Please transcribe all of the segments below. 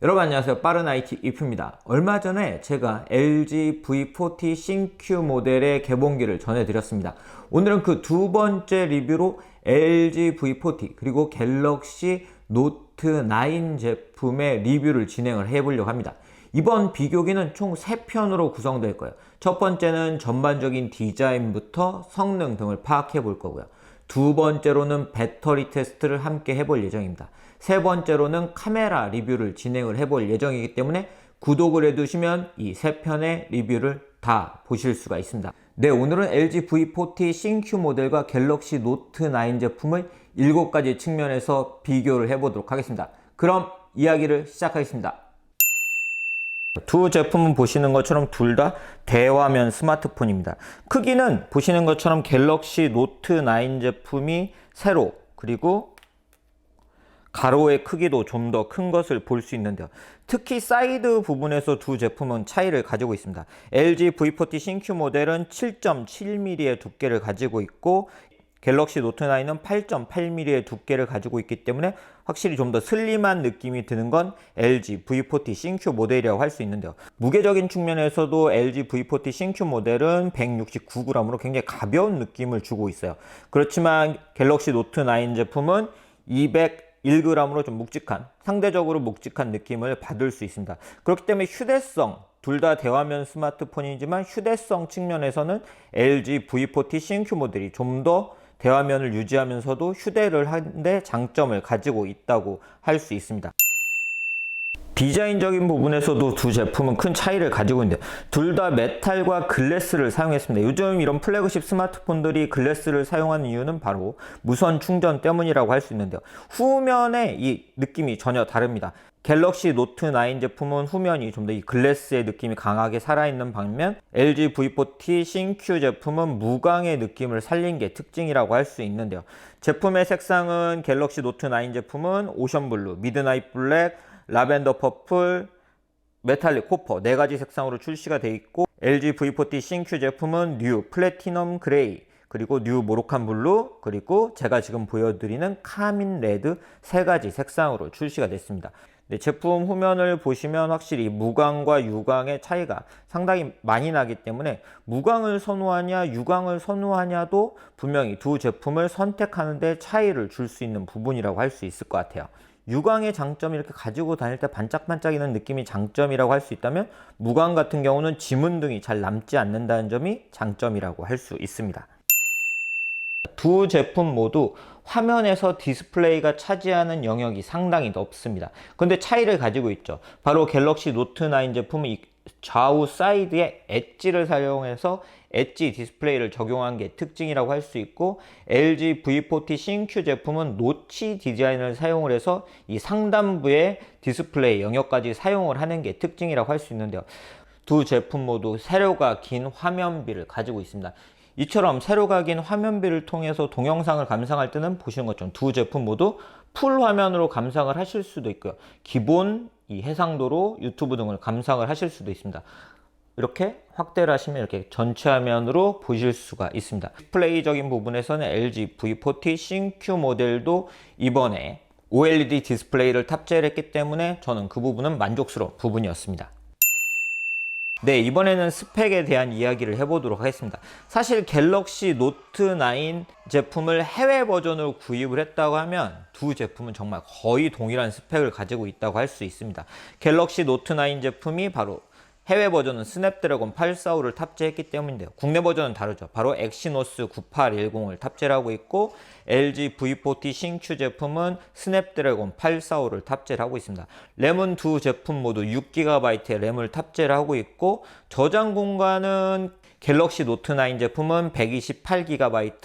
여러분 안녕하세요. 빠른 IT 이프입니다. 얼마 전에 제가 LG V40 신Q 모델의 개봉기를 전해드렸습니다. 오늘은 그 두 번째 리뷰로 LG V40 그리고 갤럭시 노트 9 제품의 리뷰를 진행을 해보려고 합니다. 이번 비교기는 총 3편으로 구성될 거예요. 첫 번째는 전반적인 디자인부터 성능 등을 파악해 볼 거고요. 두 번째로는 배터리 테스트를 함께 해볼 예정입니다. 세 번째로는 카메라 리뷰를 진행을 해볼 예정이기 때문에 구독을 해두시면 이 세 편의 리뷰를 다 보실 수가 있습니다. 네, 오늘은 LG V40 신Q 모델과 갤럭시 노트 9 제품을 7가지 측면에서 비교를 해보도록 하겠습니다. 그럼 이야기를 시작하겠습니다. 두 제품은 보시는 것처럼 둘 다 대화면 스마트폰입니다. 크기는 보시는 것처럼 갤럭시 노트 9 제품이 세로, 그리고 가로의 크기도 좀 더 큰 것을 볼 수 있는데요. 특히 사이드 부분에서 두 제품은 차이를 가지고 있습니다. LG V40 신Q 모델은 7.7mm의 두께를 가지고 있고 갤럭시 노트 9은 8.8mm의 두께를 가지고 있기 때문에 확실히 좀 더 슬림한 느낌이 드는 건 LG V40 신Q 모델이라고 할 수 있는데요. 무게적인 측면에서도 LG V40 신Q 모델은 169g으로 굉장히 가벼운 느낌을 주고 있어요. 그렇지만 갤럭시 노트 9 제품은 201g으로 좀 묵직한, 상대적으로 묵직한 느낌을 받을 수 있습니다. 그렇기 때문에 휴대성, 둘 다 대화면 스마트폰이지만 휴대성 측면에서는 LG V40 신Q 모델이 좀 더 대화면을 유지하면서도 휴대를 하는데 장점을 가지고 있다고 할 수 있습니다. 디자인적인 부분에서도 두 제품은 큰 차이를 가지고 있는데 둘 다 메탈과 글래스를 사용했습니다. 요즘 이런 플래그십 스마트폰들이 글래스를 사용하는 이유는 바로 무선 충전 때문이라고 할 수 있는데요. 후면의 이 느낌이 전혀 다릅니다. 갤럭시 노트 9 제품은 후면이 좀 더 이 글래스의 느낌이 강하게 살아있는 반면 LG V40 신Q 제품은 무광의 느낌을 살린 게 특징이라고 할 수 있는데요. 제품의 색상은 갤럭시 노트 9 제품은 오션블루, 미드나잇 블랙, 라벤더 퍼플, 메탈릭 코퍼 4가지 색상으로 출시가 되어 있고 LG V40 신Q 제품은 뉴 플래티넘 그레이, 그리고 뉴 모로칸 블루, 그리고 제가 지금 보여드리는 카민 레드 3가지 색상으로 출시가 됐습니다. 네, 제품 후면을 보시면 확실히 무광과 유광의 차이가 상당히 많이 나기 때문에 무광을 선호하냐 유광을 선호하냐도 분명히 두 제품을 선택하는 데 차이를 줄 수 있는 부분이라고 할 수 있을 것 같아요. 유광의 장점이 이렇게 가지고 다닐 때 반짝반짝이는 느낌이 장점이라고 할 수 있다면 무광 같은 경우는 지문등이 잘 남지 않는다는 점이 장점이라고 할 수 있습니다. 두 제품 모두 화면에서 디스플레이가 차지하는 영역이 상당히 넓습니다. 근데 차이를 가지고 있죠. 바로 갤럭시 노트 9 제품은 이 좌우 사이드에 엣지를 사용해서 엣지 디스플레이를 적용한 게 특징이라고 할 수 있고 LG V40 신Q 제품은 노치 디자인을 사용을 해서 이 상단부의 디스플레이 영역까지 사용을 하는 게 특징이라고 할 수 있는데요. 두 제품 모두 세로가 긴 화면비를 가지고 있습니다. 이처럼 세로가 긴 화면비를 통해서 동영상을 감상할 때는 보시는 것처럼 두 제품 모두 풀 화면으로 감상을 하실 수도 있고요. 기본 이 해상도로 유튜브 등을 감상을 하실 수도 있습니다. 이렇게 확대를 하시면 이렇게 전체 화면으로 보실 수가 있습니다. 디스플레이적인 부분에서는 LG V40 신Q 모델도 이번에 OLED 디스플레이를 탑재를 했기 때문에 저는 그 부분은 만족스러운 부분이었습니다. 네, 이번에는 스펙에 대한 이야기를 해보도록 하겠습니다. 사실 갤럭시 노트 9 제품을 해외 버전으로 구입을 했다고 하면 두 제품은 정말 거의 동일한 스펙을 가지고 있다고 할 수 있습니다. 갤럭시 노트 9 제품이 바로 해외 버전은 스냅드래곤 845를 탑재했기 때문인데요. 국내 버전은 다르죠. 바로 엑시노스 9810을 탑재를 하고 있고 LG V40 신Q 제품은 스냅드래곤 845를 탑재를 하고 있습니다. 램은 두 제품 모두 6GB의 램을 탑재를 하고 있고 저장 공간은 갤럭시 노트 9 제품은 128GB,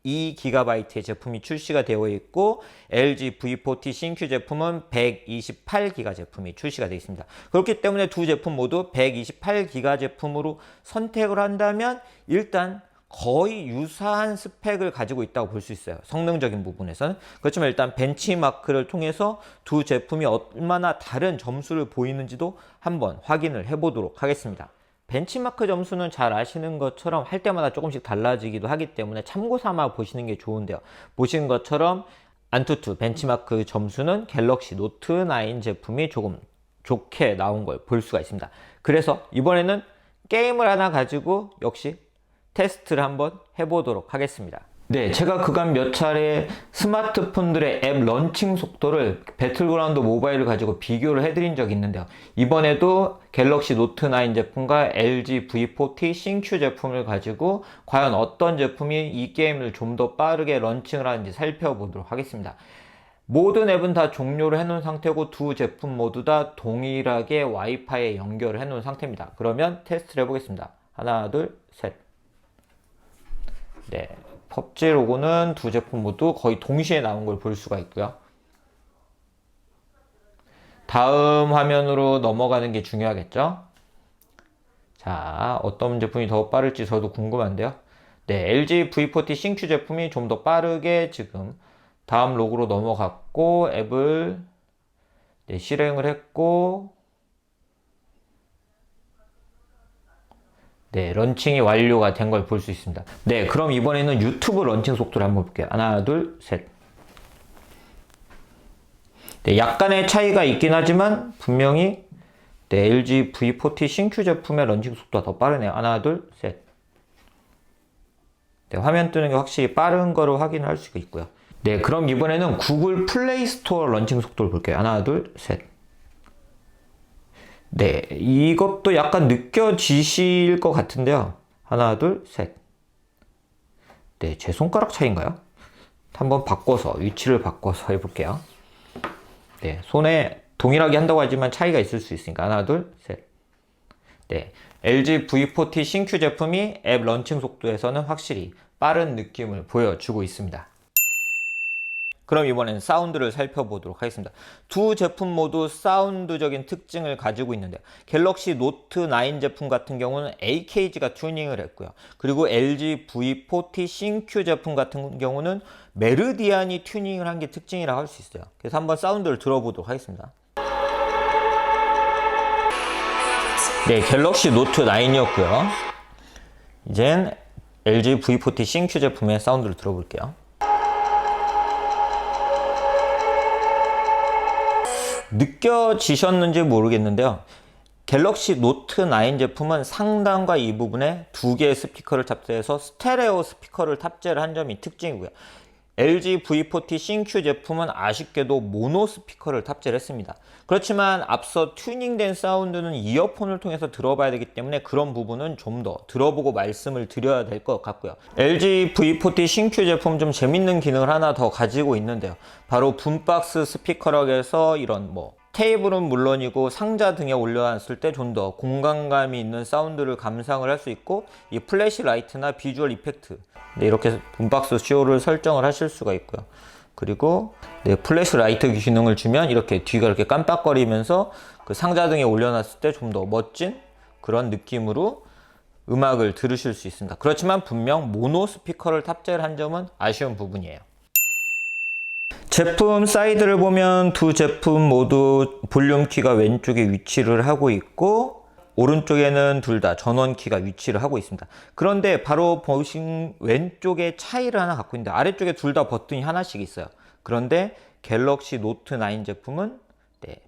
512GB의 제품이 출시가 되어 있고 LG V40 신Q 제품은 128GB 제품이 출시가 되어 있습니다. 그렇기 때문에 두 제품 모두 128GB 제품으로 선택을 한다면 일단 거의 유사한 스펙을 가지고 있다고 볼 수 있어요. 성능적인 부분에서는. 그렇지만 일단 벤치마크를 통해서 두 제품이 얼마나 다른 점수를 보이는지도 한번 확인을 해보도록 하겠습니다. 벤치마크 점수는 잘 아시는 것처럼 할 때마다 조금씩 달라지기도 하기 때문에 참고 삼아 보시는 게 좋은데요. 보신 것처럼 안투투 벤치마크 점수는 갤럭시 노트 9 제품이 조금 좋게 나온 걸 볼 수가 있습니다. 그래서 이번에는 게임을 하나 가지고 역시 테스트를 한번 해보도록 하겠습니다. 네, 제가 그간 몇 차례 스마트폰들의 앱 런칭 속도를 배틀그라운드 모바일을 가지고 비교를 해드린 적이 있는데요. 이번에도 갤럭시 노트 9 제품과 LG V40 싱큐 제품을 가지고 과연 어떤 제품이 이 게임을 좀 더 빠르게 런칭을 하는지 살펴보도록 하겠습니다. 모든 앱은 다 종료를 해놓은 상태고 두 제품 모두 다 동일하게 와이파이에 연결을 해놓은 상태입니다. 그러면 테스트를 해보겠습니다. 하나, 둘, 셋. 네. 펍지 로고는 두 제품 모두 거의 동시에 나온 걸 볼 수가 있고요. 다음 화면으로 넘어가는 게 중요하겠죠? 자, 어떤 제품이 더 빠를지 저도 궁금한데요. 네, LG V40 싱큐 제품이 좀 더 빠르게 지금 다음 로그로 넘어갔고 앱을 실행을 했고 네, 런칭이 완료가 된 걸 볼 수 있습니다. 네, 그럼 이번에는 유튜브 런칭 속도를 한번 볼게요. 하나, 둘, 셋. 네, 약간의 차이가 있긴 하지만 분명히 네, LG V40 싱큐 제품의 런칭 속도가 더 빠르네요. 하나, 둘, 셋. 네, 화면 뜨는 게 확실히 빠른 거로 확인할 수가 있고요. 네, 그럼 이번에는 구글 플레이 스토어 런칭 속도를 볼게요. 하나, 둘, 셋. 네, 이것도 약간 느껴지실 것 같은데요. 하나, 둘, 셋. 네, 제 손가락 차이인가요? 한번 바꿔서, 위치를 바꿔서 해볼게요. 네, 손에 동일하게 한다고 하지만 차이가 있을 수 있으니까. 하나, 둘, 셋. 네, LG V40 싱큐 제품이 앱 런칭 속도에서는 확실히 빠른 느낌을 보여주고 있습니다. 그럼 이번엔 사운드를 살펴보도록 하겠습니다. 두 제품 모두 사운드적인 특징을 가지고 있는데 갤럭시 노트 9 제품 같은 경우는 AKG가 튜닝을 했고요. 그리고 LG V40 싱큐 제품 같은 경우는 메르디안이 튜닝을 한 게 특징이라고 할 수 있어요. 그래서 한번 사운드를 들어보도록 하겠습니다. 네, 갤럭시 노트 9이었고요. 이젠 LG V40 싱큐 제품의 사운드를 들어볼게요. 느껴지셨는지 모르겠는데요. 갤럭시 노트 9 제품은 상단과 이 부분에 두 개의 스피커를 탑재해서 스테레오 스피커를 탑재를 한 점이 특징이고요. LG V40 싱큐 제품은 아쉽게도 모노 스피커를 탑재를 했습니다. 그렇지만 앞서 튜닝된 사운드는 이어폰을 통해서 들어봐야 되기 때문에 그런 부분은 좀 더 들어보고 말씀을 드려야 될 것 같고요. LG V40 싱큐 제품 좀 재밌는 기능을 하나 더 가지고 있는데요. 바로 붐박스 스피커라고 해서 이런 테이블은 물론이고 상자 등에 올려놨을 때 좀 더 공간감이 있는 사운드를 감상을 할 수 있고 이 플래시 라이트나 비주얼 이펙트 이렇게 붐박스 쇼를 설정을 하실 수가 있고요. 그리고 플래시 라이트 기능을 주면 이렇게 뒤가 이렇게 깜빡거리면서 그 상자 등에 올려놨을 때 좀 더 멋진 그런 느낌으로 음악을 들으실 수 있습니다. 그렇지만 분명 모노 스피커를 탑재를 한 점은 아쉬운 부분이에요. 제품 사이드를 보면 두 제품 모두 볼륨 키가 왼쪽에 위치를 하고 있고 오른쪽에는 둘 다 전원 키가 위치를 하고 있습니다. 그런데 바로 보신 왼쪽에 차이를 하나 갖고 있는데 아래쪽에 둘 다 버튼이 하나씩 있어요. 그런데 갤럭시 노트 9 제품은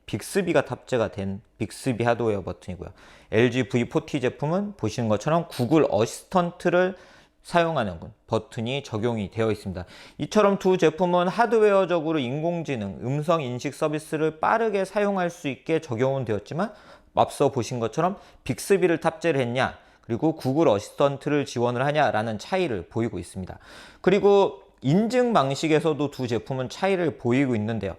빅스비가 탑재가 된 빅스비 하드웨어 버튼이고요. LG V40 제품은 보시는 것처럼 구글 어시스턴트를 사용하는 버튼이 적용이 되어 있습니다. 이처럼 두 제품은 하드웨어적으로 인공지능, 음성 인식 서비스를 빠르게 사용할 수 있게 적용은 되었지만 앞서 보신 것처럼 빅스비를 탑재를 했냐 그리고 구글 어시스턴트를 지원을 하냐라는 차이를 보이고 있습니다. 그리고 인증 방식에서도 두 제품은 차이를 보이고 있는데요.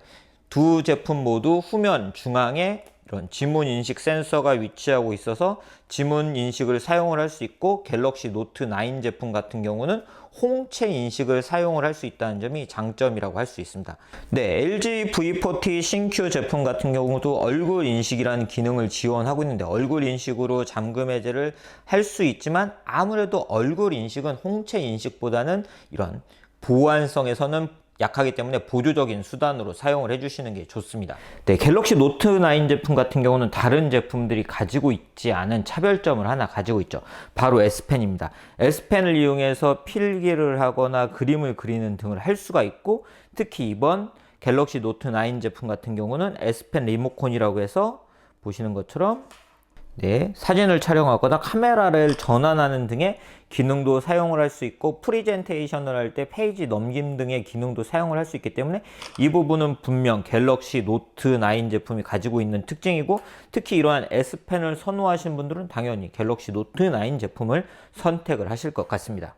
두 제품 모두 후면 중앙에 이런 지문 인식 센서가 위치하고 있어서 지문 인식을 사용을 할 수 있고 갤럭시 노트 9 제품 같은 경우는 홍채 인식을 사용을 할 수 있다는 점이 장점이라고 할 수 있습니다. 네, LG V40 싱큐 제품 같은 경우도 얼굴 인식이라는 기능을 지원하고 있는데 얼굴 인식으로 잠금 해제를 할 수 있지만 아무래도 얼굴 인식은 홍채 인식보다는 이런 보안성에서는 약하기 때문에 보조적인 수단으로 사용을 해주시는 게 좋습니다. 네, 갤럭시 노트 9 제품 같은 경우는 다른 제품들이 가지고 있지 않은 차별점을 하나 가지고 있죠. 바로 S펜입니다. S펜을 이용해서 필기를 하거나 그림을 그리는 등을 할 수가 있고, 특히 이번 갤럭시 노트 9 제품 같은 경우는 S펜 리모컨이라고 해서 보시는 것처럼 네, 사진을 촬영하거나 카메라를 전환하는 등의 기능도 사용을 할 수 있고, 프리젠테이션을 할 때 페이지 넘김 등의 기능도 사용을 할 수 있기 때문에 이 부분은 분명 갤럭시 노트 9 제품이 가지고 있는 특징이고, 특히 이러한 S펜을 선호하시는 분들은 당연히 갤럭시 노트 9 제품을 선택을 하실 것 같습니다.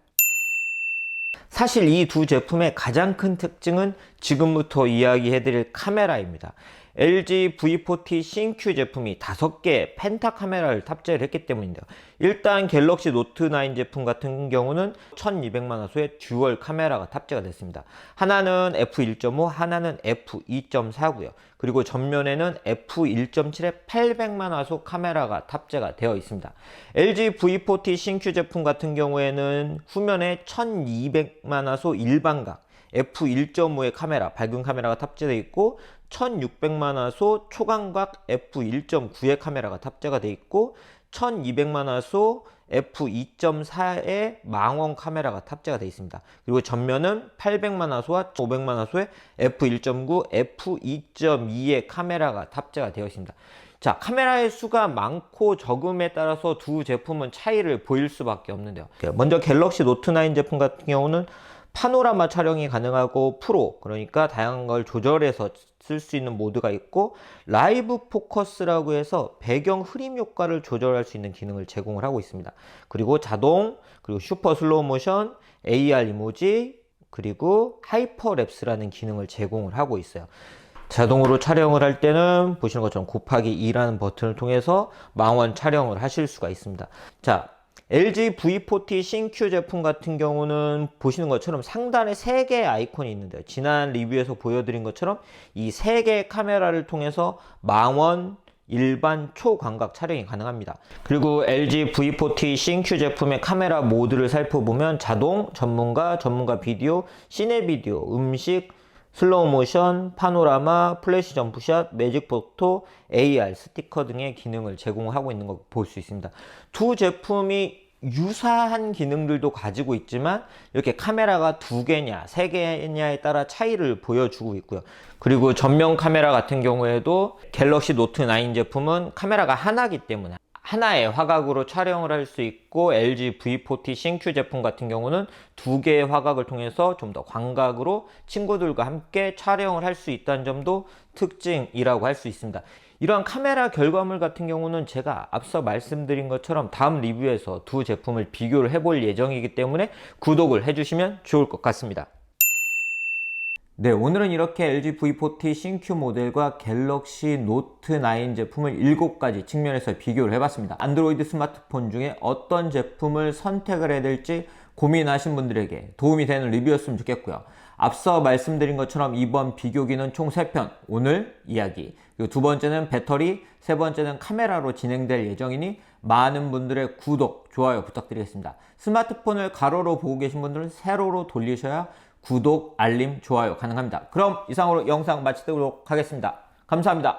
사실 이 두 제품의 가장 큰 특징은 지금부터 이야기해드릴 카메라입니다. LG V40 CNQ 제품이 5개의 펜타 카메라를 탑재를 했기 때문인데요. 일단 갤럭시 노트 9 제품 같은 경우는 1200만 화소의 듀얼 카메라가 탑재가 됐습니다. 하나는 f1.5, 하나는 f2.4고요. 그리고 전면에는 f1.7의 800만 화소 카메라가 탑재가 되어 있습니다. LG V40 CNQ 제품 같은 경우에는 후면에 1200만 화소 일반각 f1.5의 카메라, 밝은 카메라가 탑재되어 있고, 1600만 화소 초광각 f1.9의 카메라가 탑재가 되어 있고, 1200만 화소 f2.4의 망원 카메라가 탑재가 되어 있습니다. 그리고 전면은 800만 화소와 500만 화소의 f1.9, f2.2의 카메라가 탑재가 되어 있습니다. 자, 카메라의 수가 많고 적음에 따라서 두 제품은 차이를 보일 수밖에 없는데요. 먼저 갤럭시 노트 9 제품 같은 경우는 파노라마 촬영이 가능하고, 프로, 그러니까 다양한 걸 조절해서 쓸 수 있는 모드가 있고, 라이브 포커스라고 해서 배경 흐림 효과를 조절할 수 있는 기능을 제공을 하고 있습니다. 그리고 자동, 그리고 슈퍼 슬로우 모션, AR 이모지, 그리고 하이퍼랩스라는 기능을 제공을 하고 있어요. 자동으로 촬영을 할 때는 보시는 것처럼 곱하기 2라는 버튼을 통해서 망원 촬영을 하실 수가 있습니다. 자, LG V40 CNQ 제품 같은 경우는 보시는 것처럼 상단에 3개의 아이콘이 있는데요. 지난 리뷰에서 보여드린 것처럼 이 3개의 카메라를 통해서 망원, 일반 초광각 촬영이 가능합니다. 그리고 LG V40 CNQ 제품의 카메라 모드를 살펴보면 자동, 전문가, 전문가 비디오, 시네 비디오, 음식, 슬로우 모션, 파노라마, 플래시 점프샷, 매직 포토, AR, 스티커 등의 기능을 제공하고 있는 걸 볼 수 있습니다. 두 제품이 유사한 기능들도 가지고 있지만 이렇게 카메라가 2개냐 3개냐에 따라 차이를 보여주고 있고요. 그리고 전면 카메라 같은 경우에도 갤럭시 노트 9 제품은 카메라가 하나이기 때문에 하나의 화각으로 촬영을 할 수 있고, LG V40 CNQ 제품 같은 경우는 2개의 화각을 통해서 좀 더 광각으로 친구들과 함께 촬영을 할 수 있다는 점도 특징이라고 할 수 있습니다. 이러한 카메라 결과물 같은 경우는 제가 앞서 말씀드린 것처럼 다음 리뷰에서 두 제품을 비교를 해볼 예정이기 때문에 구독을 해주시면 좋을 것 같습니다. 네, 오늘은 이렇게 LG V40 CNQ 모델과 갤럭시 노트 9 제품을 7가지 측면에서 비교를 해봤습니다. 안드로이드 스마트폰 중에 어떤 제품을 선택을 해야 될지 고민하신 분들에게 도움이 되는 리뷰였으면 좋겠고요. 앞서 말씀드린 것처럼 이번 비교기는 총 3편, 오늘 이야기, 그리고 2번째는 배터리, 3번째는 카메라로 진행될 예정이니 많은 분들의 구독, 좋아요 부탁드리겠습니다. 스마트폰을 가로로 보고 계신 분들은 세로로 돌리셔야 구독, 알림, 좋아요 가능합니다. 그럼 이상으로 영상 마치도록 하겠습니다. 감사합니다.